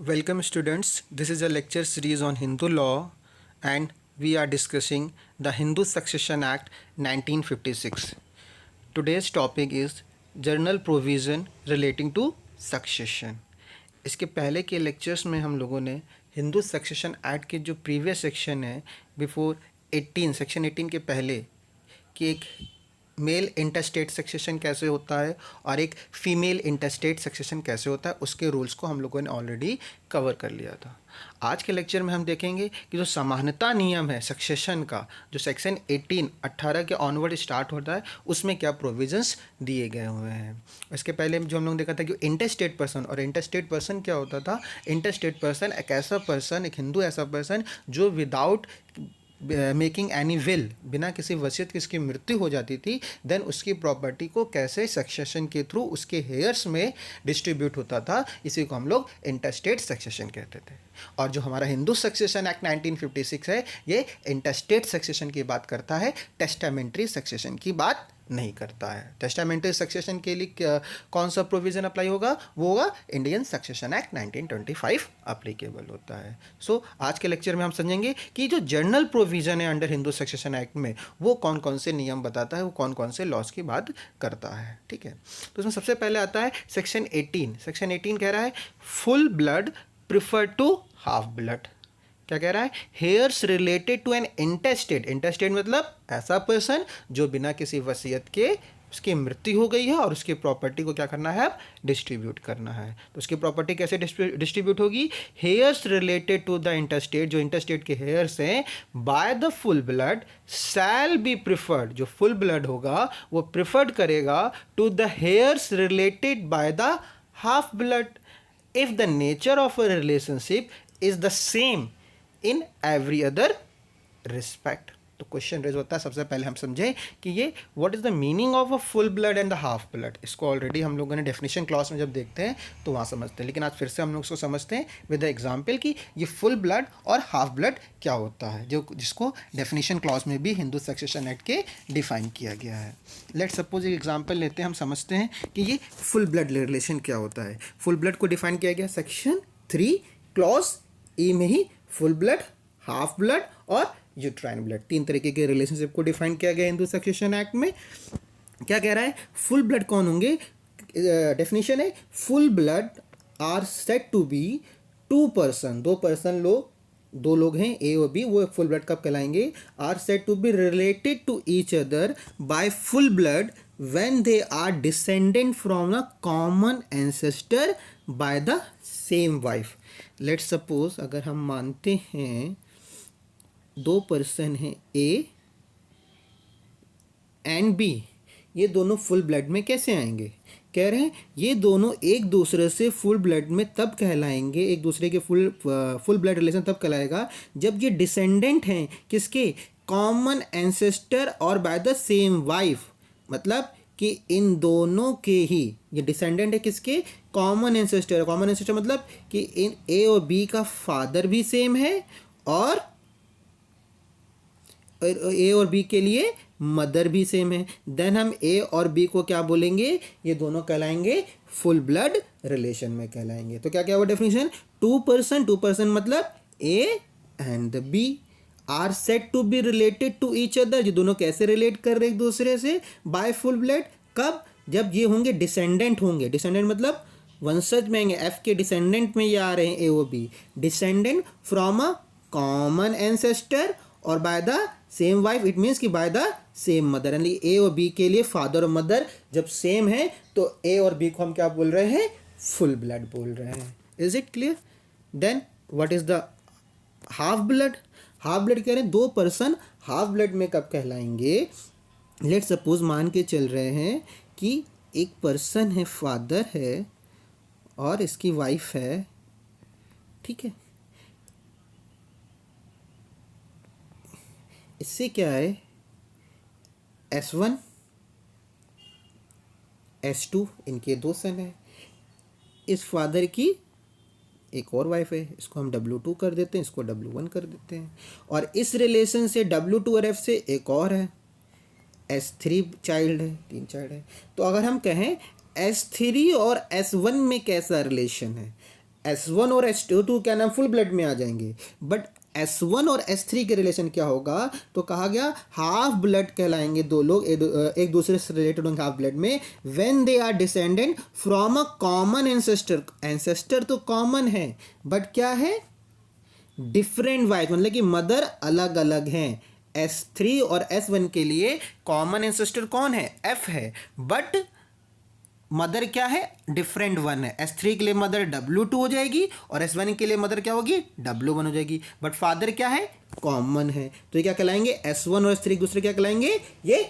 Welcome students, this is a lecture series on Hindu law and we are discussing the Hindu Succession Act 1956. Today's topic is General Provision relating to Succession. इसके पहले के lectures में हम लोगों ने Hindu succession act के जो previous section है बिफोर 18 सेक्शन 18 के पहले कि एक मेल इंटरस्टेट सक्सेशन कैसे होता है और एक फीमेल इंटरस्टेट सक्सेशन कैसे होता है उसके रूल्स को हम लोगों ने ऑलरेडी कवर कर लिया था। आज के लेक्चर में हम देखेंगे कि जो समानता नियम है सक्सेशन का, जो सेक्शन 18 के ऑनवर्ड स्टार्ट होता है, उसमें क्या प्रोविजंस दिए गए हुए हैं। इसके पहले जो हम लोग देखा था कि इंटरस्टेट पर्सन, और इंटरस्टेट पर्सन क्या होता था। इंटरस्टेट पर्सन एक ऐसा पर्सन, एक हिंदू ऐसा पर्सन जो विदाउट मेकिंग एनी विल, बिना किसी वसीयत की इसकी मृत्यु हो जाती थी, देन उसकी प्रॉपर्टी को कैसे सक्सेशन के थ्रू उसके हेयर्स में डिस्ट्रीब्यूट होता था, इसी को हम लोग इंटरस्टेट सक्सेशन कहते थे। और जो हमारा हिंदू सक्सेशन एक्ट 1956 है, ये इंटरस्टेट सक्सेशन की बात करता है, टेस्टामेंट्री सक्सेशन की बात नहीं करता है। टेस्टामेंट्री सक्सेशन के लिए कौन सा प्रोविज़न अप्लाई होगा, वो होगा इंडियन सक्सेशन एक्ट 1925 अप्लीकेबल होता है। सो आज के लेक्चर में हम समझेंगे कि जो जनरल प्रोविज़न है अंडर हिंदू सक्सेशन एक्ट में, वो कौन कौन से नियम बताता है, वो कौन कौन से लॉज की बात करता है। ठीक है, तो उसमें सबसे पहले आता है सेक्शन 18। सेक्शन 18 कह रहा है full blood prefer to half blood. क्या कह रहा है, heirs related to an intestate. Intestate मतलब ऐसा पर्सन जो बिना किसी वसीयत के उसकी मृत्यु हो गई है और उसकी प्रॉपर्टी को क्या करना है, डिस्ट्रीब्यूट करना है। तो उसकी प्रॉपर्टी कैसे डिस्ट्रीब्यूट होगी, heirs related to the intestate, जो इंटेस्टेड के हेयर्स हैं, by the full blood shall be preferred. जो फुल ब्लड होगा वो प्रिफर्ड करेगा to the heirs related by the half blood if the nature of a relationship is the same in every other respect. तो question raise होता है, सबसे पहले हम समझें कि ये what is the meaning of a full blood and the half blood. इसको ऑलरेडी हम लोगों ने डेफिनेशन क्लॉज में जब देखते हैं तो वहाँ समझते हैं, लेकिन आज फिर से हम लोग उसको समझते हैं विद द एग्जाम्पल कि ये फुल ब्लड और हाफ ब्लड क्या होता है, जो जिसको डेफिनेशन क्लॉज में भी हिंदू सक्सेशन एक्ट के डिफाइन किया गया है। लेट सपोज एक एग्जाम्पल लेते हैं, हम समझते हैं कि ये फुल ब्लड रिलेशन क्या होता है। फुल ब्लड को डिफाइन किया गया सेक्शन 3 क्लॉज ए में ही। फुल ब्लड, हाफ ब्लड और यूट्राइन ब्लड, तीन तरीके के रिलेशनशिप को डिफाइन किया गया हिंदू सक्सेशन एक्ट में। क्या कह रहा है, फुल ब्लड कौन होंगे, डेफिनेशन है full blood are said to be two person, दो पर्सन लोग, दो लोग हैं ए और बी, वो फुल ब्लड कब कहलाएंगे, are said to be related to each other by full blood when they are descendant from a common ancestor by the same wife। let's suppose अगर हम मानते हैं दो पर्सन हैं ए एंड बी, ये दोनों फुल ब्लड में कैसे आएंगे, कह रहे हैं ये दोनों एक दूसरे से फुल ब्लड में तब कहलाएंगे, एक दूसरे के फुल ब्लड रिलेशन तब कहलाएगा जब ये डिसेंडेंट हैं किसके, कॉमन एंसेस्टर और बाय द सेम वाइफ। मतलब कि इन दोनों के ही, ये डिसेंडेंट है किसके, कॉमन एंसेस्टर। कॉमन एंसेस्टर मतलब कि इन ए और बी का फादर भी सेम है और ए और बी के लिए मदर भी सेम है। देन हम ए और बी को क्या बोलेंगे, ये दोनों कहलाएंगे फुल ब्लड रिलेशन में कहलाएंगे। तो क्या क्या हुआ डेफिनेशन, टू पर्सन मतलब A and the B are said to be related to each other, ये दोनों कैसे रिलेट कर रहे एक दूसरे से, बाय फुल ब्लड। कब, जब ये होंगे डिसेंडेंट होंगे। डिसेंडेंट मतलब वंशज में आएंगे, एफ के डिसेंडेंट में ये आ रहे हैं ए और B, descendant from a common ancestor और by the same wife, it means कि बाय द सेम मदर। यानी ए और बी के लिए फादर और मदर जब सेम है तो ए और बी को हम क्या बोल रहे हैं, फुल ब्लड बोल रहे हैं। Is it clear. Then what is the half blood. Half blood कह रहे हैं दो पर्सन हाफ ब्लड में कब कहलाएंगे, लेट सपोज मान के चल रहे हैं कि एक पर्सन है, फादर है और इसकी वाइफ है, ठीक है। इससे क्या है, S1 S2 इनके दो सन है, इस फादर की एक और वाइफ है, इसको हम W2 कर देते हैं, इसको W1 कर देते हैं, और इस रिलेशन से W2 और F से एक और है, S3 चाइल्ड है, तीन चाइल्ड है। तो अगर हम कहें S3 और S1 में कैसा रिलेशन है, S1 और S2 क्या नाम फुल ब्लड में आ जाएंगे, बट S1 और S3 के रिलेशन क्या होगा, तो कहा गया हाफ ब्लड कहलाएंगे दो लोग, एक दूसरे से रिलेटेड होंगे हाफ ब्लड में, when they are descendant from a common ancestor. Ancestor तो कॉमन है बट क्या है, डिफरेंट वाइफ, मतलब कि मदर अलग अलग हैं। S3 और S1 के लिए कॉमन एंसेस्टर कौन है, F है, बट मदर क्या है, डिफरेंट वन है। S3 के लिए मदर W2 हो जाएगी और S1 के लिए मदर क्या होगी, W1 हो जाएगी, बट फादर क्या है, कॉमन है। तो ये क्या कहलाएंगे, S1 और S3 एक दूसरे क्या कहलाएंगे, ये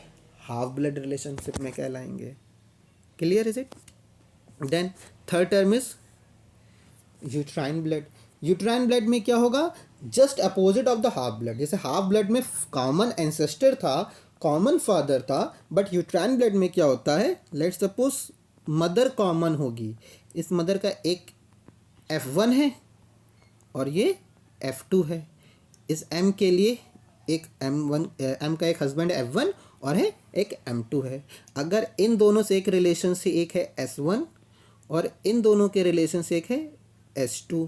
हाफ ब्लड रिलेशनशिप में कहलाएंगे। Clear is it. Then third term is uterine blood. Uterine blood में क्या होगा, just opposite of the half blood. जैसे हाफ ब्लड में कॉमन एंसेस्टर था, कॉमन फादर था, बट यूट्राइन ब्लड में क्या होता है, लेट्स सपोज मदर कॉमन होगी, इस मदर का एक F1 है और ये F2 है। इस M के लिए एक M का एक हस्बैंड F1 और है एक M2 है। अगर इन दोनों से एक रिलेशन से एक है S1 और इन दोनों के रिलेशन से एक है S2,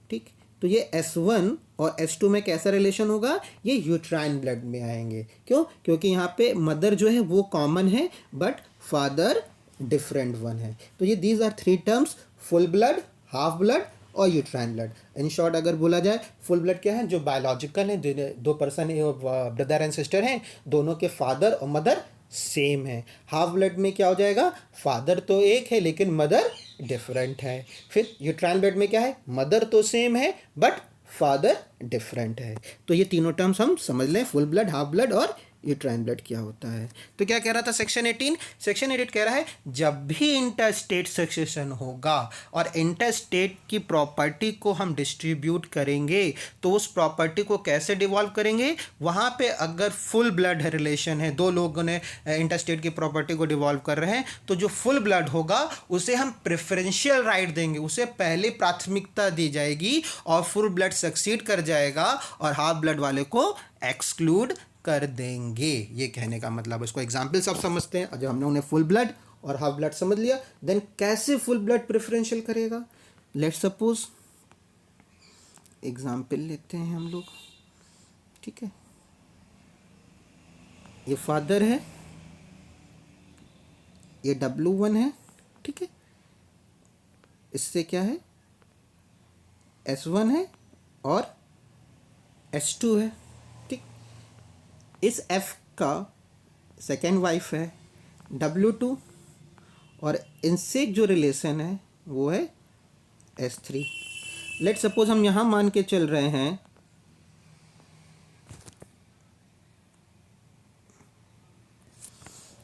ठीक, तो ये S1 और S2 में कैसा रिलेशन होगा, ये यूट्राइन ब्लड में आएंगे। क्यों, क्योंकि यहाँ पे मदर जो है वो कॉमन है बट फादर डिफरेंट वन है। तो ये these are three terms, full blood, half blood और यूट्राइन ब्लड। इन शॉर्ट अगर बोला जाए, फुल ब्लड क्या है, जो बायोलॉजिकल है, दो पर्सन ब्रदर एंड सिस्टर हैं, दोनों के फादर और मदर सेम है। हाफ ब्लड में क्या हो जाएगा, फादर तो एक है लेकिन मदर डिफरेंट है। फिर यूट्राइन ब्लड में क्या है, मदर तो सेम है बट फादर डिफरेंट है। तो ये तीनों टर्म्स हम समझ लें, फुल ब्लड, हाफ ब्लड और यूट्राइन ब्लड क्या होता है। तो क्या कह रहा था सेक्शन 18, सेक्शन 18 कह रहा है जब भी इंटर स्टेट सक्सेशन होगा और इंटर स्टेट की प्रॉपर्टी को हम डिस्ट्रीब्यूट करेंगे तो उस प्रॉपर्टी को कैसे डिवॉल्व करेंगे, वहाँ पे अगर फुल ब्लड रिलेशन है, दो लोगों ने इंटर स्टेट की प्रॉपर्टी को डिवॉल्व कर रहे हैं, तो जो फुल ब्लड होगा उसे हम प्रेफरेंशियल राइट देंगे, उसे पहले प्राथमिकता दी जाएगी और फुल ब्लड सक्सीड कर जाएगा और हाफ ब्लड वाले को एक्सक्लूड कर देंगे। ये कहने का मतलब, इसको एग्जाम्पल सब समझते हैं। और जब हमने उन्हें फुल ब्लड और हाफ ब्लड समझ लिया, देन कैसे फुल ब्लड प्रेफरेंशियल करेगा। लेट्स सपोज एग्जाम्पल लेते हैं हम लोग, ठीक है, ये फादर है, ये W1 है, ठीक है, इससे क्या है, S1 है और S2 है, ठीक। इस F का सेकेंड वाइफ है W2 और इनसे जो रिलेशन है वो है S3। लेट सपोज हम यहाँ मान के चल रहे हैं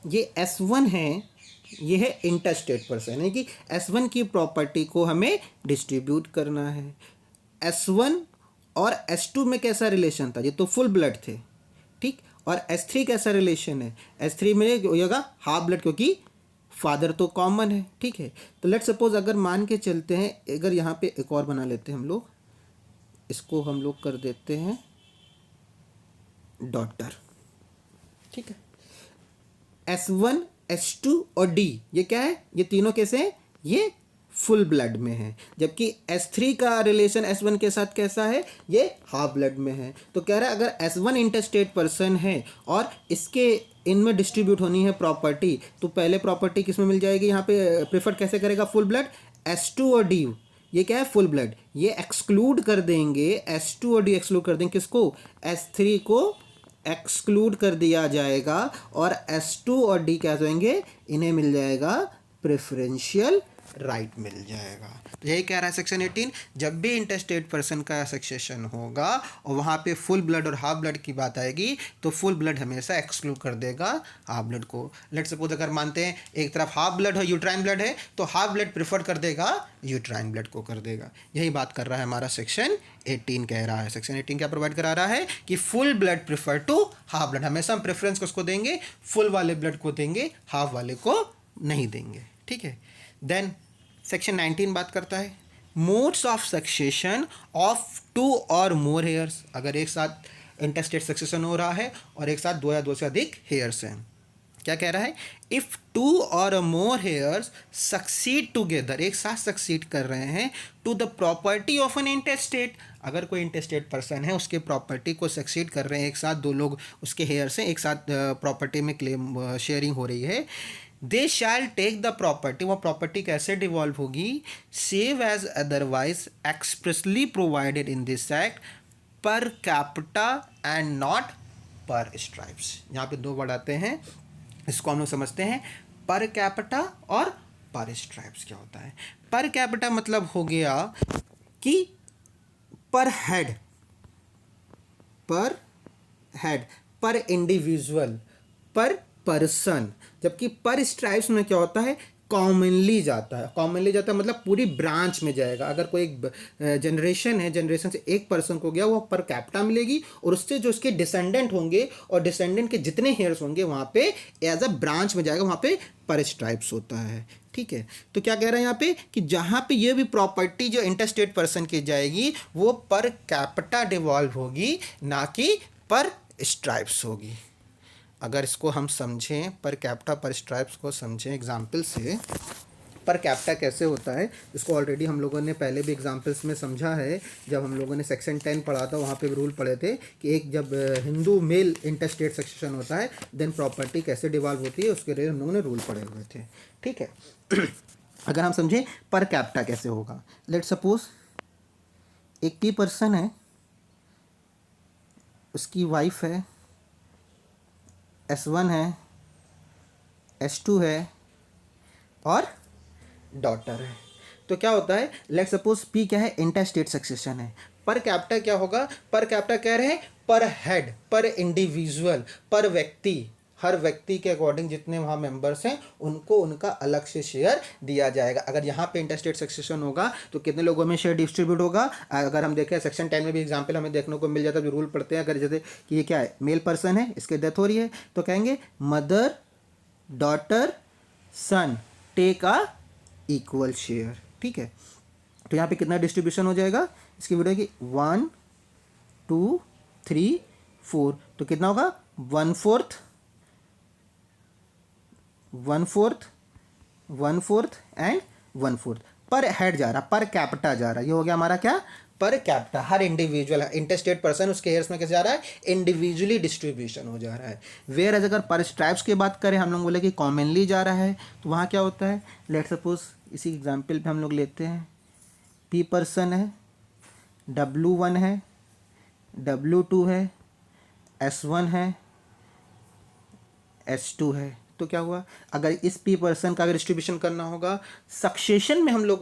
ये S1 है, ये है इंटरस्टेट पर्सन, है कि S1 की प्रॉपर्टी को हमें डिस्ट्रीब्यूट करना है। S1 और S2 में कैसा रिलेशन था, ये तो फुल ब्लड थे, ठीक, और S3 कैसा रिलेशन है, S3 में होगा हाफ ब्लड क्योंकि फादर तो कॉमन है, ठीक है। तो लेट सपोज अगर मान के चलते हैं, अगर यहाँ पे एक और बना लेते हैं हम लोग, इसको हम लोग कर देते हैं डॉटर, ठीक है। S1, S2 और D ये क्या है, ये तीनों कैसे हैं, ये फुल ब्लड में है, जबकि S3 का रिलेशन S1 के साथ कैसा है, ये हाफ ब्लड में है। तो कह रहा है अगर S1 इंटरस्टेट पर्सन है और इसके इनमें डिस्ट्रीब्यूट होनी है प्रॉपर्टी, तो पहले प्रॉपर्टी किस में मिल जाएगी, यहाँ पे प्रेफर कैसे करेगा, फुल ब्लड। S2 और D ये क्या है, फुल ब्लड, ये एक्सक्लूड कर देंगे, S2 और D एक्सक्लूड कर देंगे, किसको, S3 को एक्सक्लूड कर दिया जाएगा और S2 और D क्या जाएंगे, इन्हें मिल जाएगा प्रेफरेंशियल राइट मिल जाएगा। तो यही कह रहा है सेक्शन 18, जब भी इंटरस्टेट पर्सन का सक्सेशन होगा और वहाँ पे फुल ब्लड और हाफ ब्लड की बात आएगी तो फुल ब्लड हमेशा एक्सक्लूड कर देगा हाफ ब्लड को। लेट सपोज अगर मानते हैं एक तरफ हाफ ब्लड है, यूट्राइन ब्लड है, तो हाफ ब्लड प्रेफर कर देगा यूट्राइन ब्लड को कर देगा। यही बात कर रहा है हमारा सेक्शन 18, कह रहा है सेक्शन 18 क्या प्रोवाइड करा रहा है कि full blood prefer to half blood, हमेशा हम प्रेफरेंस किसको देंगे, फुल वाले ब्लड को देंगे, हाफ वाले को नहीं देंगे, ठीक है। देन सेक्शन 19 बात करता है modes of succession of 2 or more hairs. अगर एक साथ इंटरस्टेट सक्सेशन हो रहा है और एक साथ 2 या 2 से अधिक हेयर्स हैं, क्या कह रहा है, if 2 or more hairs succeed together, एक साथ सक्सीड कर रहे हैं to the property of an intestate, अगर कोई इंटेस्टेट पर्सन है उसके प्रॉपर्टी को सक्सीड कर रहे हैं, एक साथ दो लोग उसके हेयर से एक साथ प्रॉपर्टी में क्लेम शेयरिंग हो रही है, they shall take the property, वो प्रॉपर्टी कैसे डिवॉल्व होगी, save as otherwise expressly provided in this act per capita and not per stripes. यहाँ पे दो वर्ड आते हैं, इसको हम लोग समझते हैं, पर कैपिटा और पर स्ट्राइप्स क्या होता है। पर कैपिटा मतलब हो गया कि पर हेड, पर हेड, पर इंडिविजुअल, पर पर्सन, जबकि पर स्ट्राइप्स में क्या होता है, कॉमनली जाता है। कॉमनली जाता है मतलब पूरी ब्रांच में जाएगा। अगर कोई एक जनरेशन है, जनरेशन से एक पर्सन को गया, वो पर कैपिटा मिलेगी, और उससे जो उसके डिसेंडेंट होंगे और डिसेंडेंट के जितने हेयर्स होंगे वहाँ पे एज अ ब्रांच में जाएगा, वहाँ पे पर स्ट्राइप्स होता है। ठीक है, तो क्या कह रहे हैं यहाँ पे कि जहाँ पे ये भी प्रॉपर्टी जो इंटरस्टेट पर्सन की जाएगी वो पर कैपिटा डिवॉल्व होगी, ना कि पर स्ट्राइप्स होगी। अगर इसको हम समझें, पर कैपिटा पर स्ट्राइप्स को समझें एग्जाम्पल से, पर कैपिटा कैसे होता है, इसको ऑलरेडी हम लोगों ने पहले भी एग्जाम्पल्स में समझा है। जब हम लोगों ने सेक्शन 10 पढ़ा था वहाँ पे रूल पढ़े थे कि एक जब हिंदू मेल इंटरस्टेट सक्सेशन होता है देन प्रॉपर्टी कैसे डिवॉल्व होती है, उसके लिए हम लोगों ने रूल पढ़े हुए थे। ठीक है अगर हम समझें पर कैपिटा कैसे होगा, लेट सपोज एक पी पर्सन है, उसकी वाइफ है, S1 है, S2 है और डॉटर है। तो क्या होता है, लेट सपोज P क्या है, इंटरस्टेट सक्सेशन है। पर कैपिटा क्या होगा, पर कैपिटा कह रहे हैं पर हेड, पर इंडिविजुअल, पर व्यक्ति, हर व्यक्ति के अकॉर्डिंग जितने वहाँ मेंबर्स हैं उनको उनका अलग से शेयर दिया जाएगा। अगर यहाँ पे इंटरस्टेट सक्सेशन होगा तो कितने लोगों में शेयर डिस्ट्रीब्यूट होगा। अगर हम देखें सेक्शन 10 में भी एग्जांपल हमें देखने को मिल जाता है, जो रूल पढ़ते हैं, अगर जैसे कि ये क्या है, मेल पर्सन है, इसकी डेथ हो रही है, तो कहेंगे mother daughter son take a equal share. ठीक है, तो यहाँ पे कितना डिस्ट्रीब्यूशन हो जाएगा इसकी वीडियो की, 1 2 3 4, तो कितना होगा 1/4 एंड 1/4 पर हेड जा रहा, पर कैपिटा जा रहा। ये हो गया हमारा क्या, पर कैपिटा, हर इंडिविजुअल इंटरस्टेट पर्सन उसके हेयर्स में कैसे जा रहा है, इंडिविजुअली डिस्ट्रीब्यूशन हो जा रहा है। वेयर एज अगर पर स्ट्राइप्स की बात करें, हम लोग बोले कि कॉमनली जा रहा है, तो वहाँ क्या होता है, लेट सपोज इसी एग्जाम्पल पे हम लोग लेते हैं, पी पर्सन है, W1 है, W2 है, S1 है, S2 है। तो क्या हुआ, अगर इस पी पर्सन का अगर डिस्ट्रीब्यूशन करना होगा, सक्सेशन में हम लोग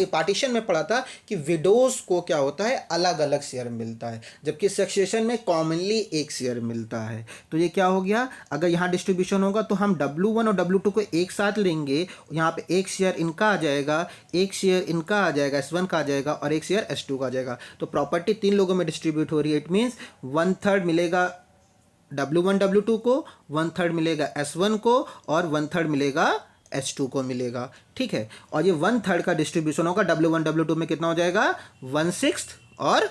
पार्टीशन में पढ़ा था कि विडोज को क्या होता है, अलग अलग शेयर मिलता है, जबकि सक्सेशन में कॉमनली एक शेयर मिलता है। तो ये क्या हो गया, अगर यहाँ डिस्ट्रीब्यूशन होगा तो हम W1 और W2 को एक साथ लेंगे, यहाँ पे एक शेयर इनका आ जाएगा, एक शेयर इनका आ जाएगा, S1 का आ जाएगा, और एक शेयर S2 का आ जाएगा। तो प्रॉपर्टी 3 लोगों में डिस्ट्रीब्यूट हो रही है। इट मीन्स 1/3 मिलेगा W1 W2 को, 1/3 मिलेगा S1 को, और 1/3 मिलेगा S2 को मिलेगा। ठीक है, और ये 1/3 का डिस्ट्रीब्यूशन होगा, W1 W2 में कितना हो जाएगा, 1/6 और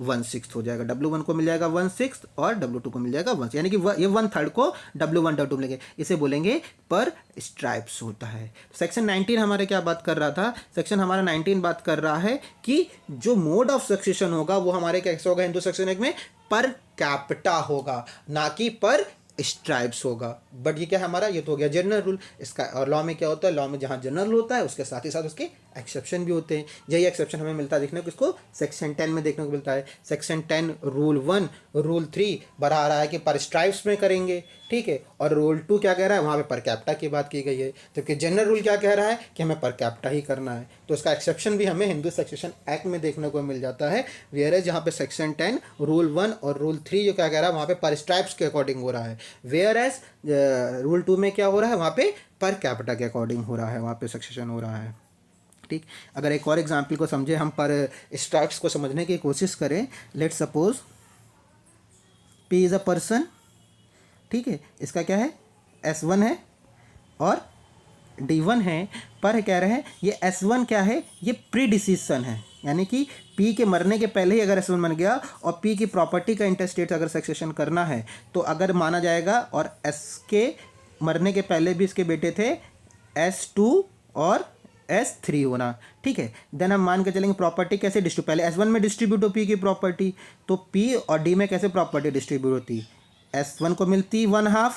1/6 हो जाएगा। W1 को मिल जाएगा 1/6 और W2 को मिल जाएगा 1/6, यानी कि ये 1/3 को W1 W2 मिलेंगे। इसे बोलेंगे पर स्ट्राइप्स होता है। सेक्शन 19 हमारे क्या बात कर रहा था, सेक्शन हमारा 19 बात कर रहा है कि जो मोड ऑफ सक्सेशन होगा वो हमारे कैसे होगा, हिंदू सक्सेशन एक्ट में पर कैपिटा होगा, ना कि पर स्ट्राइप्स होगा। बट ये क्या है हमारा, ये तो हो गया जनरल रूल इसका। और लॉ में क्या होता है, लॉ में जहाँ जनरल होता है उसके साथ ही साथ उसके एक्सेप्शन भी होते हैं। यही एक्सेप्शन हमें मिलता है देखने को, इसको सेक्शन 10 में देखने को मिलता है। सेक्शन 10 रूल 1 रूल 3 बढ़ा रहा है कि पर स्ट्राइप्स में करेंगे। ठीक है, और रूल 2 क्या कह रहा है, वहाँ पे पर कैपिटा की बात की गई है, जबकि जनरल रूल क्या कह रहा है कि हमें पर कैपिटा ही करना है। तो इसका एक्सेप्शन भी हमें हिंदू सक्सेशन एक्ट में देखने को मिल जाता है। वेयर जहाँ पे सेक्शन 10 रूल 1 और रूल 3 जो क्या कह रहा है वहाँ पे पर स्ट्राइप्स के अकॉर्डिंग हो रहा है। वेयर एज रूल 2 में क्या हो रहा है, वहाँ पे पर कैपिटा के अकॉर्डिंग हो रहा है, वहाँ पे सक्सेशन हो रहा है। ठीक, अगर एक और एग्जाम्पल को समझे, हम पर स्ट्राइप्स को समझने की कोशिश करें। Let suppose P is a person. ठीक है, इसका क्या है, S1 है और D1 है। पर कह रहे हैं ये S1 क्या है, ये प्री डिसीजन है, यानी कि पी के मरने के पहले ही अगर S1 बन गया और पी की प्रॉपर्टी का इंटरस्टेट अगर सक्सेशन करना है तो अगर माना जाएगा, और एस के मरने के पहले भी इसके बेटे थे S2 और S3 होना, ठीक है। देन हम मान के चलेंगे प्रॉपर्टी कैसे डिस्ट्रीब्यूट, पहले S1 में डिस्ट्रीब्यूट हो पी की प्रॉपर्टी, तो पी और डी में कैसे प्रॉपर्टी डिस्ट्रीब्यूट होती, S1 को मिलती 1/2,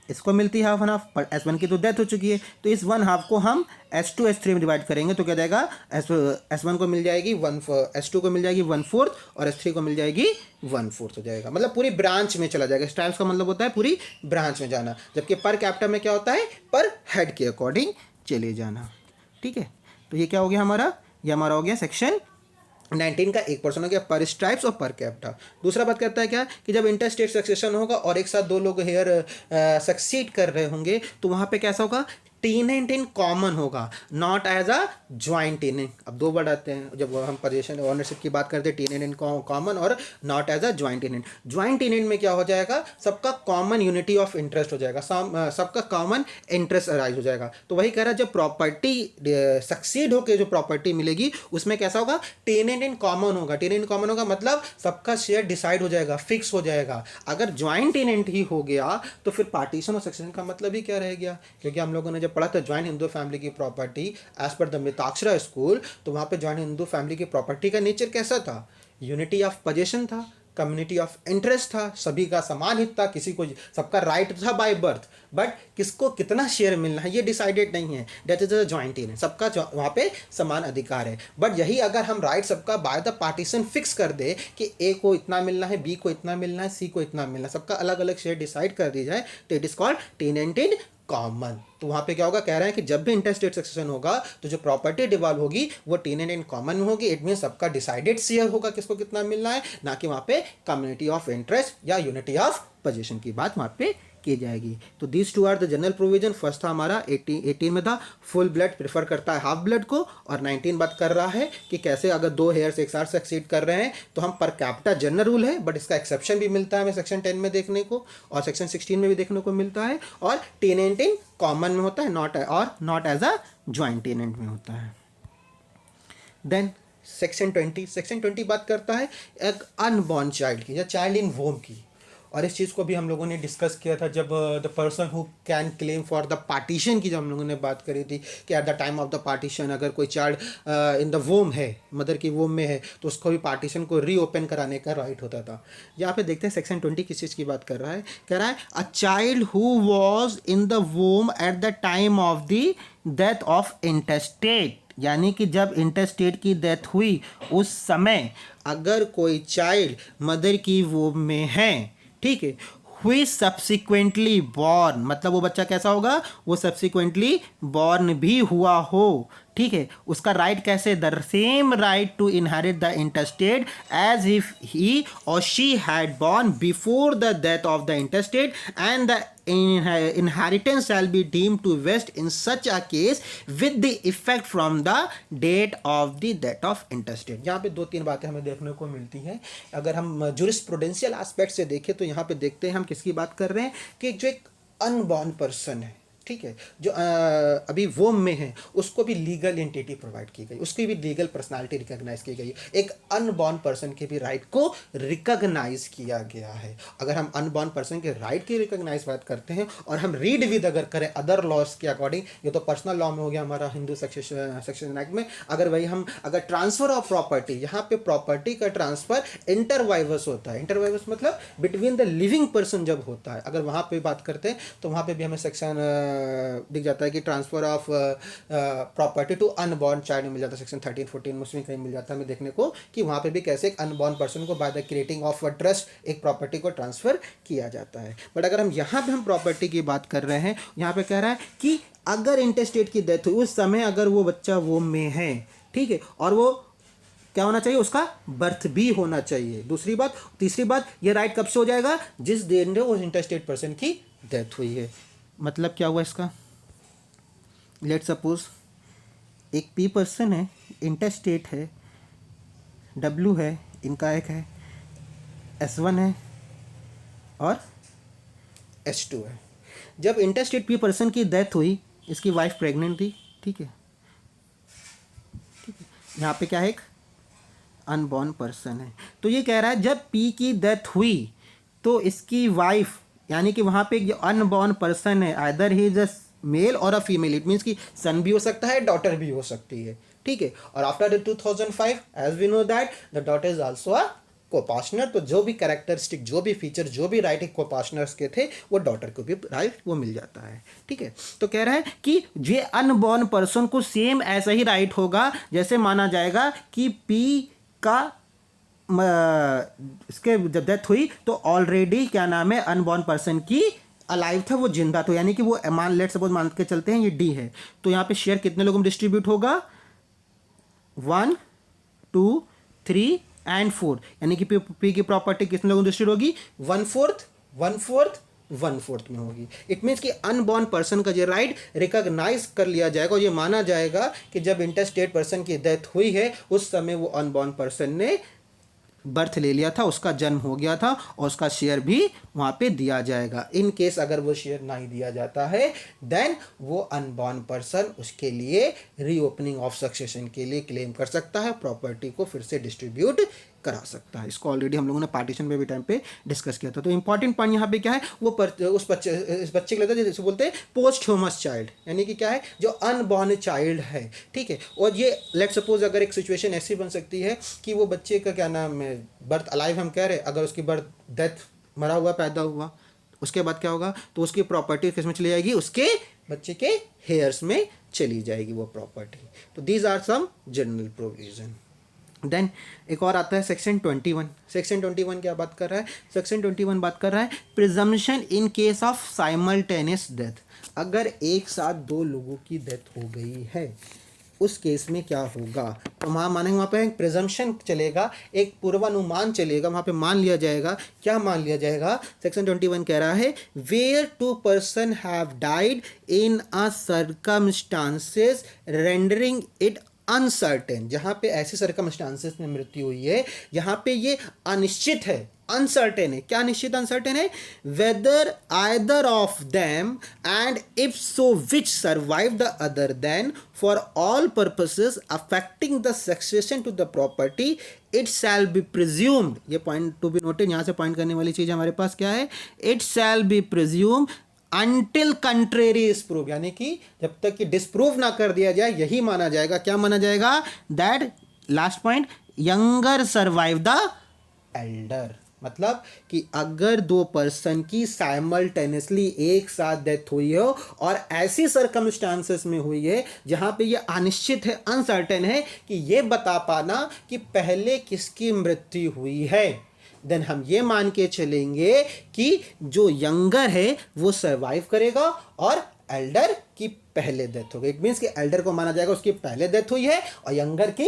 इसको मिलती 1/2, पर S1 की तो डेथ हो चुकी है, तो इस 1/2 को हम S2 S3 में डिवाइड करेंगे तो क्या जाएगा, S1 को मिल जाएगी 1/4, S2 को मिल जाएगी 1/4 और S3 को मिल जाएगी 1/4 हो जाएगा। मतलब पूरी ब्रांच में चला जाएगा। स्ट्राइप्स का मतलब होता है पूरी ब्रांच में जाना, जबकि पर कैपिटा में क्या होता है, पर हेड के अकॉर्डिंग चले जाना, ठीक है। तो ये क्या हो गया हमारा, ये हमारा हो गया सेक्शन 19 का एक पर्सन हो गया, पर स्ट्राइप्स और पर कैपिटा। दूसरा बात करता है क्या कि जब इंटरस्टेट सक्सेशन होगा और एक साथ दो लोग हेयर सक्सीड कर रहे होंगे तो वहाँ पे कैसा होगा, टेनेंट इन कॉमन होगा, not as a joint tenant. अब दो वर्ड आते हैं जब हम पोजीशन ओनरशिप की बात करते हैं, टेनेंट इन कॉमन और not as a joint tenant. Joint tenant में क्या हो जाएगा, सबका कॉमन यूनिटी ऑफ इंटरेस्ट हो जाएगा, सबका कॉमन इंटरेस्ट अराइज हो जाएगा। तो वही कह रहा है जब प्रॉपर्टी सक्सीड होकर जो प्रॉपर्टी मिलेगी उसमें कैसा होगा, टेनेंट इन कॉमन होगा। टेनेंट इन कॉमन होगा मतलब सबका शेयर डिसाइड हो जाएगा, फिक्स हो जाएगा। अगर ज्वाइंट टेनेंट ही हो गया तो फिर पार्टीशन और सक्सेशन का मतलब ही क्या रह गया, क्योंकि हम लोगों ने जब पढ़ा था ज्वाइंट हिंदू फैमिली की property as per the Mitakshara school, तो वहां पे ज्वाइंट हिंदू फैमिली की प्रॉपर्टी का नेचर कैसा था, यूनिटी ऑफ पोजीशन था, कम्युनिटी ऑफ इंटरेस्ट था, सभी का समान हित था, किसी को सबका राइट था बाय बर्थ, बट किसको कितना शेयर मिलना है ये डिसाइडेड नहीं है, that is a joint tenant, सबका वहाँ पे समान अधिकार है। बट यही अगर हम राइट सबका बाय द पार्टीशन फिक्स कर दे कि ए को इतना मिलना है, बी को इतना मिलना है, सी को इतना मिलना है, सबका अलग अलग शेयर डिसाइड कर दी जाए, तो it is called tenant in common. तो वहां पे क्या होगा, कह रहे हैं कि जब भी इंटरस्टेट सक्सेशन होगा तो जो प्रॉपर्टी डिवॉल्व होगी वो टेनेंट इन कॉमन में होगी। इट मीन सबका डिसाइडेड शेयर होगा किसको कितना मिलना है, ना कि वहां पे कम्युनिटी ऑफ इंटरेस्ट या यूनिटी ऑफ पोजीशन की बात वहां पे की जाएगी। तो this two are the general provision. First था हमारा 18 में था फुल ब्लड प्रेफर करता है हाफ ब्लड को, और 19 बात कर रहा है कि कैसे अगर दो हेयर्स एक साथ सक्सीड कर रहे हैं तो हम पर कैपिटा जनरल रूल है, बट इसका एक्सेप्शन भी मिलता है हमें सेक्शन 10 में देखने को, और सेक्शन 16 में भी देखने को मिलता है, और टेनेंट इन कॉमन में होता है, not as a joint tenant में होता है। देन सेक्शन 20 बात करता है एक अनबॉर्न चाइल्ड की या चाइल्ड इन वोम की, और इस चीज़ को भी हम लोगों ने डिस्कस किया था जब the person who can claim for the partition की जब हम लोगों ने बात करी थी कि eight the time of the partition अगर कोई चाइल्ड इन द वोम है, मदर की वोम में है, तो उसको भी पार्टीशन को रीओपन कराने का राइट होता था। यहाँ पे देखते हैं सेक्शन 20 किस चीज़ की बात कर रहा है, कह रहा है a child who was in the womb at the time of the death of intestate, यानी कि जब इंटरस्टेट की डेथ हुई उस समय अगर कोई चाइल्ड मदर की वोम में है, ठीक है, हुई सब्सिक्वेंटली बॉर्न, मतलब वो बच्चा कैसा होगा, वो सब्सिक्वेंटली बॉर्न भी हुआ हो, ठीक है, उसका राइट कैसे, the same right to inherit the interstate as if he or she had born before the death of the interstate and the inheritance shall be deemed to vest in such a case with the effect from the date of the death of intestate। यहाँ पे दो तीन बातें हमें देखने को मिलती हैं। अगर हम जुरिस्प्रूडेंशियल एस्पेक्ट से देखें तो यहाँ पे देखते हैं हम किसकी बात कर रहे हैं कि जो एक अनबॉर्न पर्सन है, ठीक है, जो अभी वोम में है, उसको भी लीगल एंटिटी प्रोवाइड की गई, उसकी भी लीगल पर्सनालिटी रिकॉग्नाइज की गई, एक अनबॉर्न पर्सन के भी राइट को रिकॉग्नाइज किया गया है। अगर हम अनबॉर्न पर्सन के राइट की रिकॉग्नाइज बात करते हैं और हम रीड विद अगर करें अदर लॉज के अकॉर्डिंग, ये तो पर्सनल लॉ में हो गया हमारा हिंदू सक्सेशन एक्ट में, अगर वही हम अगर ट्रांसफर ऑफ प्रॉपर्टी, यहाँ पे प्रॉपर्टी का ट्रांसफर इंटरवाइवस होता है, इंटरवाइवस मतलब बिटवीन द लिविंग पर्सन जब होता है, अगर वहाँ पे बात करते हैं तो वहाँ पे भी हमें सेक्शन दिख जाता है कि transfer of property to unborn child में मिल जाता है, सेक्शन 13-14 में उसमें कहीं मिल जाता है हमें देखने को कि वहाँ पे भी कैसे एक अनबॉर्न पर्सन को by the creating of a trust एक प्रॉपर्टी को ट्रांसफर किया जाता है। बट अगर हम यहाँ पे हम प्रॉपर्टी की बात कर रहे हैं, यहाँ पे कह रहा है कि अगर इंटरस्टेट की डेथ हुई उस समय अगर वो बच्चा वोम में है, ठीक है, और वो क्या होना चाहिए, उसका बर्थ भी होना चाहिए। दूसरी बात, तीसरी बात, ये राइट कब से हो जाएगा, जिस दिन उस इंटरस्टेट पर्सन की डेथ हुई है। मतलब क्या हुआ इसका, लेट सपोज एक पी पर्सन है, इंटरस्टेट है, डब्ल्यू है, इनका एक है, S1 है और S2 है। जब इंटरस्टेट पी पर्सन की डेथ हुई, इसकी वाइफ प्रेग्नेंट थी, ठीक है, यहाँ पे क्या है, एक अनबॉर्न पर्सन है। तो ये कह रहा है जब पी की डेथ हुई तो इसकी वाइफ यानी कि वहाँ पे जो अनबॉर्न पर्सन है either he is a male और अ फीमेल, इट मीन्स कि सन भी हो सकता है डॉटर भी हो सकती है, ठीक है। और after the 2005 as we know that the daughter is also a copartner, तो जो भी कैरेक्टरिस्टिक जो भी फीचर जो भी राइट एक कोपार्टनर्स के थे वो डॉटर को भी राइट वो मिल जाता है, ठीक है। तो कह रहा है कि ये अनबॉर्न पर्सन को सेम ऐसा ही राइट होगा जैसे माना जाएगा कि पी का इसके जब डेथ हुई तो ऑलरेडी क्या नाम है अनबॉर्न पर्सन की अलाइव था, वो जिंदा, तो यानी कि वो मान लेट सपोज मान के चलते हैं ये डी है, तो यहाँ पे शेयर कितने लोगों में डिस्ट्रीब्यूट होगा 1 2 3 एंड 4, यानी कि पी की प्रॉपर्टी कितने लोगों में डिस्ट्रीब्यूट होगी 1/4 1/4 1/4 में होगी। इट मीन्स कि अनबॉर्न पर्सन का ये राइट रिकॉग्नाइज कर लिया जाएगा और ये माना जाएगा कि जब इंटरस्टेट पर्सन की डेथ हुई है उस समय वो अनबॉर्न पर्सन ने बर्थ ले लिया था, उसका जन्म हो गया था और उसका शेयर भी वहाँ पे दिया जाएगा। इन केस अगर वो शेयर नहीं दिया जाता है देन वो अनबॉर्न पर्सन उसके लिए रीओपनिंग ऑफ सक्सेशन के लिए क्लेम कर सकता है, प्रॉपर्टी को फिर से डिस्ट्रीब्यूट करा सकता है। इसको ऑलरेडी हम लोगों ने पार्टीशन में भी टाइम पे डिस्कस किया था। तो इंपॉर्टेंट पॉइंट यहाँ पे क्या है वो इस बच्चे के लिए जिसे बोलते हैं पोस्ट ह्यूमस चाइल्ड, यानी कि क्या है जो अनबॉर्न चाइल्ड है, ठीक है। और ये लेट सपोज अगर एक सिचुएशन ऐसी बन सकती है कि वो बच्चे का क्या नाम है बर्थ अलाइव हम कह रहे हैं, अगर उसकी बर्थ डेथ मरा हुआ पैदा हुआ उसके बाद क्या होगा तो उसकी प्रॉपर्टी किस में चली जाएगी उसके बच्चे के हेयर्स में चली जाएगी वो प्रॉपर्टी। तो these are some general provision. Then एक और आता है सेक्शन 21। सेक्शन 21 क्या बात कर रहा है, सेक्शन 21 बात कर रहा है presumption in case of simultaneous death, अगर एक साथ दो लोगों की डेथ हो गई है उस केस में क्या होगा, तो वहाँ मानेंगे वहाँ पे प्रिजम्पशन चलेगा, एक पूर्वानुमान चलेगा, वहाँ पे मान लिया जाएगा, क्या मान लिया जाएगा, सेक्शन 21 कह रहा है where two person have died in a circumstances rendering it uncertain, जहाँ पे ऐसे सर्कमस्टांसेस में मृत्यु हुई है जहाँ पे ये अनिश्चित है, अनसर्टेन है, क्या निश्चित अनसर्टेन है, whether either of them and if so which survive the other then for all purposes affecting the succession to the property it shall be presumed, ये पॉइंट टू बी नोटेड, यहाँ से point करने वाली चीज हमारे पास क्या है, it shall be presumed until contrary is prove, यानी कि जब तक कि डिस्प्रूव ना कर दिया जाए यही माना जाएगा, क्या माना जाएगा, that last point younger survive the Elder, मतलब कि अगर दो पर्सन की साइमल्टेनियसली एक साथ डेथ हुई हो और ऐसी सर्कमस्टांसेस में हुई है जहां पे ये अनिश्चित है, अनसर्टेन है कि ये बता पाना कि पहले किसकी मृत्यु हुई है, देन हम ये मान के चलेंगे कि जो यंगर है वो सर्वाइव करेगा और एल्डर की पहले डेथ हो गई। इट मीन्स कि एल्डर को माना जाएगा उसकी पहले डेथ हुई है और यंगर की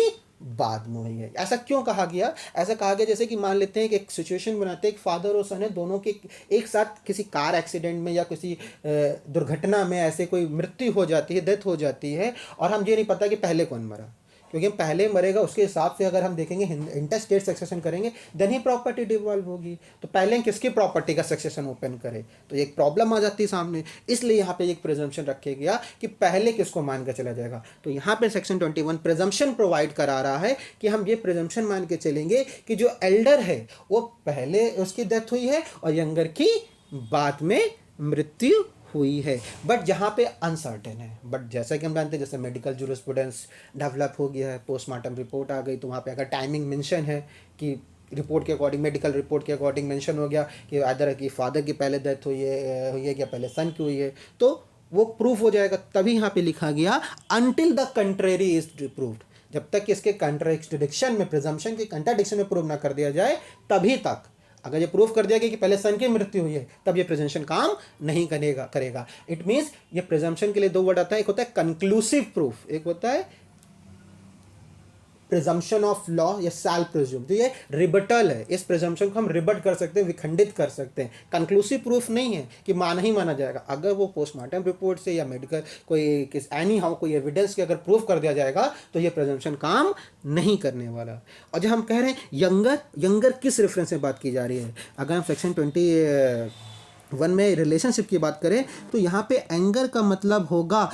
बाद में हुई है। ऐसा क्यों कहा गया, ऐसा कहा गया जैसे कि मान लेते हैं कि एक सिचुएशन बनाते हैं, एक फादर और सन है, दोनों के एक साथ किसी कार एक्सीडेंट में या किसी दुर्घटना में ऐसे कोई मृत्यु हो जाती है, डेथ हो जाती है और हम ये नहीं पता कि पहले कौन मरा, क्योंकि पहले मरेगा उसके हिसाब से अगर हम देखेंगे इंटरस्टेट सक्सेशन करेंगे देन ही प्रॉपर्टी डिवॉल्व होगी, तो पहले किसकी प्रॉपर्टी का सक्सेशन ओपन करे, तो एक प्रॉब्लम आ जाती है सामने, इसलिए यहाँ पे एक प्रिजम्पशन रखे गया कि पहले किसको मान कर चला जाएगा। तो यहाँ पे सेक्शन 21 प्रिजम्पशन प्रोवाइड करा रहा है कि हम ये प्रिजम्पशन मान के चलेंगे कि जो एल्डर है वो पहले उसकी डेथ हुई है और यंगर की बाद में मृत्यु हुई है, बट जहाँ पे अनसर्टेन है। बट जैसा कि हम जानते हैं जैसे मेडिकल जूरिस्प्रूडेंस डेवलप हो गया है, पोस्टमार्टम रिपोर्ट आ गई, तो वहाँ पे अगर टाइमिंग मेंशन है कि रिपोर्ट के अकॉर्डिंग, मेडिकल रिपोर्ट के अकॉर्डिंग मेंशन हो गया कि आदर की फादर की पहले डेथ हुई है या पहले सन की हुई है, तो वो प्रूफ हो जाएगा। तभी यहाँ पे लिखा गया until the contrary is proved, जब तक इसके कंट्राडिक्शन में, प्रिजम्पशन के कंट्राडिक्शन में प्रूव ना कर दिया जाए तभी तक। अगर ये प्रूफ कर दिया गया कि पहले सन की मृत्यु हुई है तब ये प्रिजम्पशन काम नहीं करेगा। इट मीन्स ये प्रिजम्पशन के लिए दो वर्ड आता है, एक होता है कंक्लूसिव प्रूफ, एक होता है प्रिजम्पशन ऑफ लॉ या शैल प्रिज्यूम, तो ये रिबटल है, इस प्रिजम्पशन को हम रिबट कर सकते हैं, विखंडित कर सकते हैं। कंक्लूसिव प्रूफ नहीं है कि माना ही माना जाएगा, अगर वो पोस्टमार्टम रिपोर्ट से या मेडिकल कोई एनी हाउ कोई एविडेंस के अगर प्रूफ कर दिया जाएगा तो ये प्रिजम्पशन काम नहीं करने वाला। और जब हम कह रहे हैं यंगर किस रेफरेंस में बात की जा रही है, अगर हम सेक्शन 21 में रिलेशनशिप की बात करें तो यहाँ पे एंगर का मतलब होगा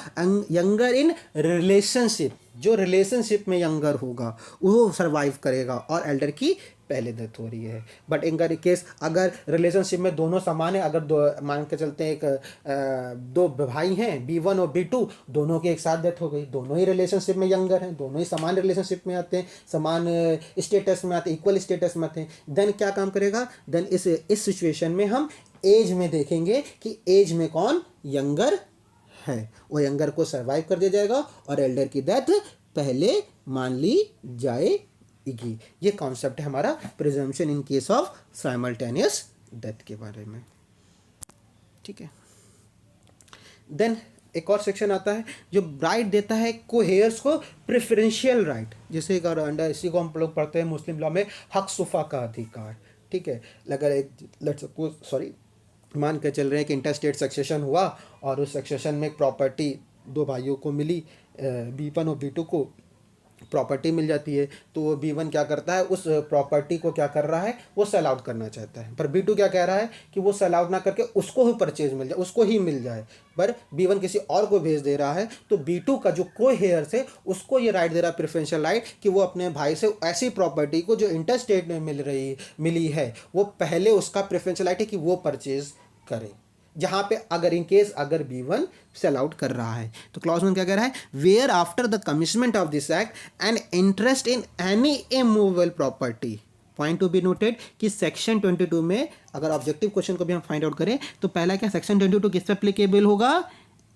यंगर इन रिलेशनशिप, जो रिलेशनशिप में यंगर होगा वो सरवाइव करेगा और एल्डर की पहले डेथ हो रही है। बट इन केस अगर रिलेशनशिप में दोनों समान है, अगर दो मान के चलते हैं दो भाई हैं B1 और B2, दोनों की एक साथ डेथ हो गई, दोनों ही रिलेशनशिप में यंगर हैं, दोनों ही समान रिलेशनशिप में आते हैं, समान स्टेटस में आते हैं, इक्वल स्टेटस में आते हैं, देन क्या काम करेगा, देन इस सिचुएशन में हम एज में देखेंगे कि एज में कौन यंगर है, वो यंगर को सर्वाइव कर दिया जाएगा और एल्डर की डेथ पहले मान ली जाएगी। ये कॉन्सेप्ट है हमारा presumption in case of simultaneous death के बारे में। ठीक है, देन एक और सेक्शन आता है जो राइट देता है कोहेयर्स को प्रेफरेंशियल राइट, जैसे एक अंडर इसी को हम लोग पढ़ते हैं मुस्लिम लॉ में हक सुफा का अधिकार। ठीक है, अगर एक लेट्स सपोज सॉरी मान के चल रहे हैं कि इंटरस्टेट सक्सेशन हुआ और उस सक्सेशन में प्रॉपर्टी दो भाइयों को मिली, B1 और B2 को प्रॉपर्टी मिल जाती है, तो वो B1 क्या करता है, उस प्रॉपर्टी को क्या कर रहा है, वो सेल आउट करना चाहता है, पर B2 क्या कह रहा है कि वो सेल आउट ना करके उसको ही परचेज मिल जाए, उसको ही मिल जाए, पर B1 किसी और को भेज दे रहा है, तो B2 का जो कोहेयर्स है उसको ये राइट दे रहा है, प्रेफरेंशियल राइट, कि वो अपने भाई से ऐसी प्रॉपर्टी को जो इंटरस्टेट में मिली है वो पहले उसका प्रेफरेंशियल राइट है कि वो परचेज करे, जहां पे अगर इन केस अगर B1 सेल आउट कर रहा है। तो क्लॉज 1 क्या कह रहा है, where after the commitment of this act and interest in any immovable property. Point to be noted कि सेक्शन 22 में अगर ऑब्जेक्टिव क्वेश्चन को भी हम फाइंड आउट करें तो पहला क्या, सेक्शन 22 किस पे एप्लीकेबल होगा,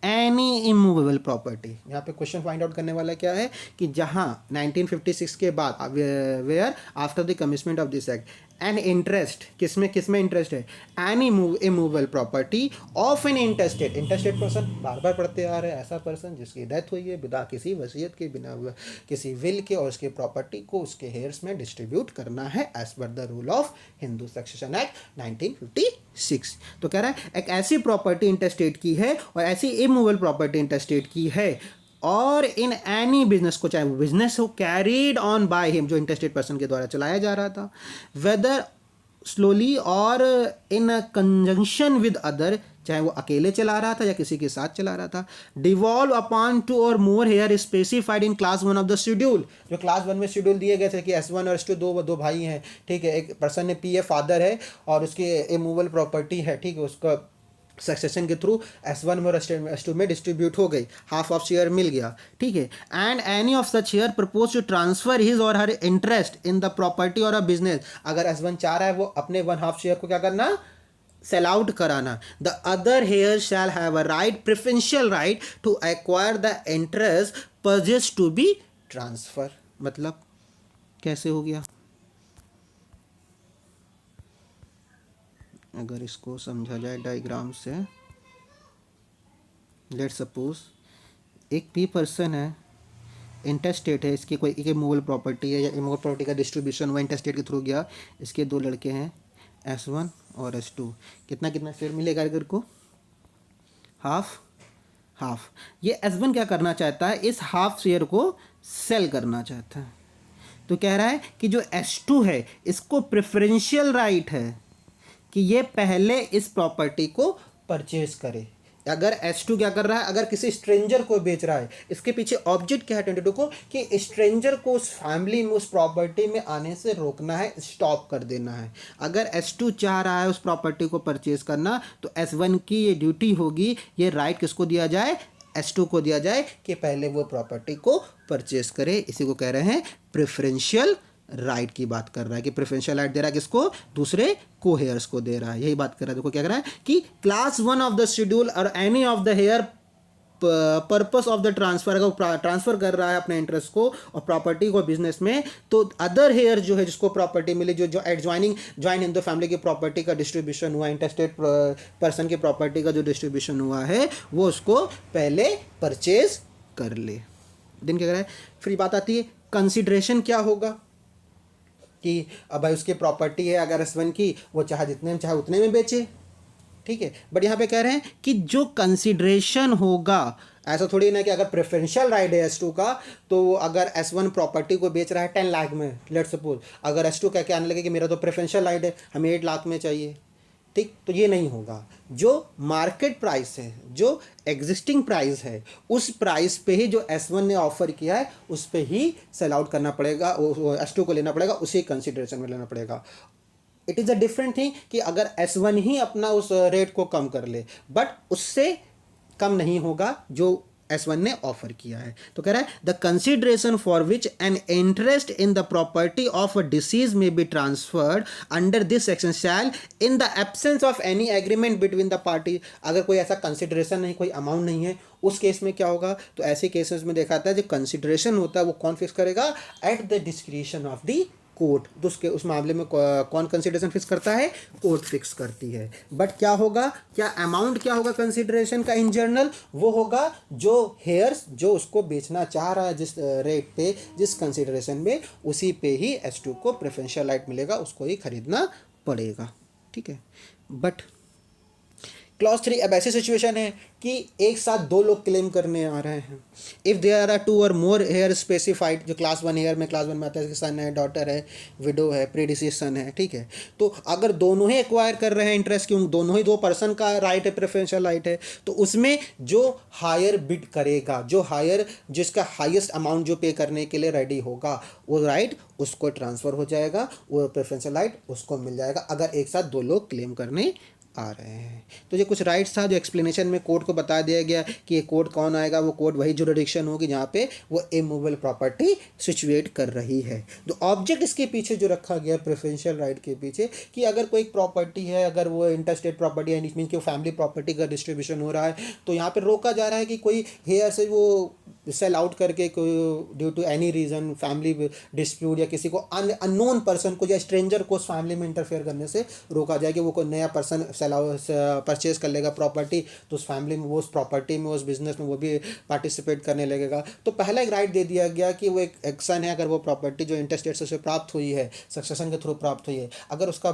एनी इमूवेबल प्रॉपर्टी। यहाँ पे क्वेश्चन फाइंड आउट करने वाला क्या है कि जहाँ 1956 के बाद where after the commitment of this act an interest, किसमें इंटरेस्ट है, an immovable property of an interstate person, बार बार पढ़ते आ रहे हैं, ऐसा पर्सन जिसकी डेथ हुई है बिना किसी वसीयत के, बिना किसी विल के, और उसके प्रॉपर्टी को उसके हेयर्स में डिस्ट्रीब्यूट करना है as per the rule of Hindu succession act 1956। तो कह रहा है एक ऐसी प्रॉपर्टी इंटरस्टेट की है और ऐसी इमूवेबल प्रॉपर्टी इंटरस्टेट की है और इन एनी बिजनेस को, चाहे वो बिजनेस हो कैरीड ऑन बाय हिम, जो इंटरस्टेट पर्सन के द्वारा चलाया जा रहा था, वेदर स्लोली और इन कंजंक्शन विद अदर, चाहे वो अकेले चला रहा था या किसी के साथ चला रहा था, devolve upon 2 or more heirs specified in class 1 of the schedule, जो क्लास 1 में शेड्यूल दिए गए थे कि S1 और S2 दो भाई हैं। ठीक है, एक पर्सन ने P फादर है और उसकी इमूवेबल प्रॉपर्टी है, ठीक है, उसका सक्सेशन के थ्रू S1 में और S2 में डिस्ट्रीब्यूट हो गई, हाफ ऑफ शेयर मिल गया। ठीक है, and any of such share propose to transfer his or her interest in the property or a business, अगर S1 चाह रहा है वो अपने 1/2 शेयर को क्या करना, सेल आउट कराना, the other heir shall have a right, preferential right to acquire the interest purchase to be transfer. मतलब कैसे हो गया, अगर इसको समझा जाए डायग्राम से, लेट्स सपोज एक P पर्सन है, इंटरस्टेट है, इसकी कोई एक इमूवेबल प्रॉपर्टी है या इमूवेबल प्रॉपर्टी का डिस्ट्रीब्यूशन हुआ इंटरस्टेट के थ्रू गया, इसके 2 लड़के हैं S1 और S2, कितना कितना शेयर मिलेगा अगर को, हाफ। ये S1 क्या करना चाहता है, इस हाफ शेयर को सेल करना चाहता है, तो कह रहा है कि जो S2 है इसको प्रेफरेंशियल राइट है कि ये पहले इस प्रॉपर्टी को परचेज करे। अगर S2 क्या कर रहा है, अगर किसी स्ट्रेंजर को बेच रहा है, इसके पीछे ऑब्जेक्ट क्या है 22 को, कि स्ट्रेंजर को उस फैमिली में, उस प्रॉपर्टी में आने से रोकना है, स्टॉप कर देना है। अगर S2 चाह रहा है उस प्रॉपर्टी को परचेज करना, तो S1 की ये ड्यूटी होगी, ये राइट किसको दिया जाए, S2 को दिया जाए कि पहले वो प्रॉपर्टी को परचेज करे। इसी को कह रहे हैं प्रेफरेंशियल राइट की बात कर रहा है, कि प्रेफरेंशियल राइट दे रहा है किसको, दूसरे कोहेयर्स को दे रहा है, यही बात कर रहा है। देखो क्या कर रहा है कि क्लास 1 ऑफ द शेड्यूल और any of the heir purpose of the transfer, अगर ट्रांसफर कर रहा है अपने इंटरेस्ट को और प्रॉपर्टी को बिजनेस में, तो अदर हेयर जो है जिसको प्रॉपर्टी मिली, जो ज्वाइन हिंदू फैमिली की प्रॉपर्टी का डिस्ट्रीब्यूशन हुआ, इंटरस्टेट पर्सन की प्रॉपर्टी का जो डिस्ट्रीब्यूशन हुआ है, वो उसको पहले परचेज कर ले। दिन क्या कर रहा है, फिर बात आती है कंसिडरेशन क्या होगा, कि अब भाई उसकी प्रॉपर्टी है अगर S1 की, वो चाहे जितने में चाहे उतने में बेचे। ठीक है, बट यहाँ पे कह रहे हैं कि जो कंसिडरेशन होगा, ऐसा थोड़ी ना कि अगर प्रेफरेंशियल राइट है S2 का, तो अगर S1 प्रॉपर्टी को बेच रहा है 10 लाख में, लेट्स सपोज, अगर S2 क्या कहने लगे कि मेरा तो प्रेफरेंशियल राइट है, हमें 8 लाख में चाहिए, ठीक, तो ये नहीं होगा। जो मार्केट प्राइस है, जो एग्जिस्टिंग प्राइस है, उस प्राइस पे ही जो S1 ने ऑफर किया है उस पे ही सेल आउट करना पड़ेगा, S2 को लेना पड़ेगा, उसे कंसिडरेशन में लेना पड़ेगा। It is a different thing कि अगर S1 ही अपना उस रेट को कम कर ले, बट उससे कम नहीं होगा जो S1 ने ऑफर किया है। तो कह रहा है the consideration for which an interest in the property of a deceased may be transferred under this section shall in the absence of any agreement between the party. अगर कोई ऐसा कंसिडरेशन नहीं, कोई अमाउंट नहीं है, उस केस में क्या होगा, तो ऐसे केसेस में देखा जाता है जो कंसिडरेशन होता है वो कौन फिक्स करेगा, at the discretion of the court. तो उसके उस मामले में कौन कंसिडरेशन फिक्स करता है, कोर्ट फिक्स करती है। बट क्या होगा, क्या अमाउंट क्या होगा कंसिडरेशन का इन जनरल, वो होगा जो हेयर्स जो उसको बेचना चाह रहा है जिस रेट पे, जिस कंसिडरेशन में, उसी पे ही S2 को प्रेफरेंशियल राइट मिलेगा, उसको ही खरीदना पड़ेगा। ठीक है। बट क्लॉज 3 अब ऐसी सिचुएशन है कि एक साथ दो लोग क्लेम करने आ रहे हैं। If there are 2 or more heirs specified, जो क्लास 1 हेयर में क्लास 1 में आता है कि सन है, डॉटर है, विडो है, प्रीडिसीज सन है, ठीक है। तो अगर दोनों ही एक्वायर कर रहे हैं इंटरेस्ट, क्यों, दोनों ही दो पर्सन का राइट है, प्रेफरेंशियल राइट है, तो उसमें जो हायर बिड करेगा, जो हायर, जिसका हाईएस्ट अमाउंट जो पे करने के लिए रेडी होगा, वो राइट उसको ट्रांसफ़र हो जाएगा, वो प्रेफरेंशियल राइट उसको मिल जाएगा, अगर एक साथ दो लोग क्लेम करने आ रहे हैं। तो ये कुछ राइट्स था जो एक्सप्लेनेशन में कोर्ट को बता दिया गया कि ये कोर्ट कौन आएगा, वो कोर्ट वही जुरिडिक्शन होगी जहाँ पे वो इमूवेबल प्रॉपर्टी सिचुएट कर रही है। तो ऑब्जेक्ट इसके पीछे जो रखा गया प्रेफरेंशियल राइट के पीछे, कि अगर कोई प्रॉपर्टी है, अगर वो इंटरस्टेट प्रॉपर्टी है, इट मीन कि वो फैमिली प्रॉपर्टी का डिस्ट्रीब्यूशन हो रहा है, तो यहाँ पर रोका जा रहा है कि कोई हेयर से वो सेल आउट करके कोई due to any reason, family dispute या किसी को अननोन पर्सन को या स्ट्रेंजर को उस फैमिली में इंटरफेयर करने से रोका जाए कि वो कोई नया पर्सन परचेज कर लेगा प्रॉपर्टी, तो उस फैमिली में, वो उस प्रॉपर्टी में, उस बिजनेस में वो भी पार्टिसिपेट करने लगेगा। तो पहला एक राइट दे दिया गया कि वो एक एक्शन है, अगर वो प्रॉपर्टी जो इंटरस्टेट से उसे प्राप्त हुई है, सक्सेशन के थ्रू प्राप्त हुई है, अगर उसका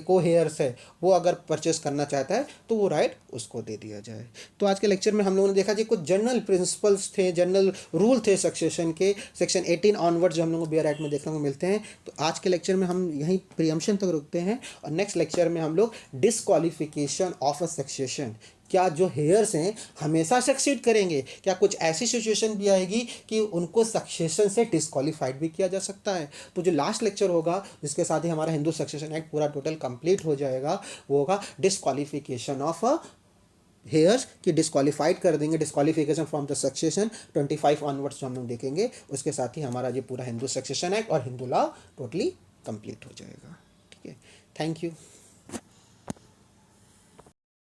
को हेयर्स है वो अगर परचेस करना चाहता है तो वो राइट उसको दे दिया जाए। तो आज के लेक्चर में हम लोगों ने देखा कि कुछ जनरल प्रिंसिपल्स थे, जनरल रूल थे सक्सेशन के, सेक्शन 18 ऑनवर्ड जो हम लोगों को बियर एक्ट में देखने को मिलते हैं। तो आज के लेक्चर में हम यहीं प्रीएम्पशन तक रुकते हैं, और नेक्स्ट लेक्चर में हम लोग डिस्क्वालिफिकेशन ऑफ अ सक्सेशन, क्या जो हेयर्स हैं हमेशा सक्सीड करेंगे, क्या कुछ ऐसी सिचुएशन भी आएगी कि उनको सक्सेशन से डिस्क्वालीफाइड भी किया जा सकता है। तो जो लास्ट लेक्चर होगा जिसके साथ ही हमारा हिंदू सक्सेशन एक्ट पूरा टोटल कंप्लीट हो जाएगा, वो होगा डिस्क्वालिफिकेशन ऑफ अ हेयर्स, कि डिस्क्वालीफाइड कर देंगे, disqualification from the succession 25 onwards जो हम लोग देखेंगे। उसके साथ ही हमारा ये पूरा हिंदू सक्सेशन एक्ट और हिंदू लॉ टोटली कंप्लीट हो जाएगा। ठीक है, थैंक यू।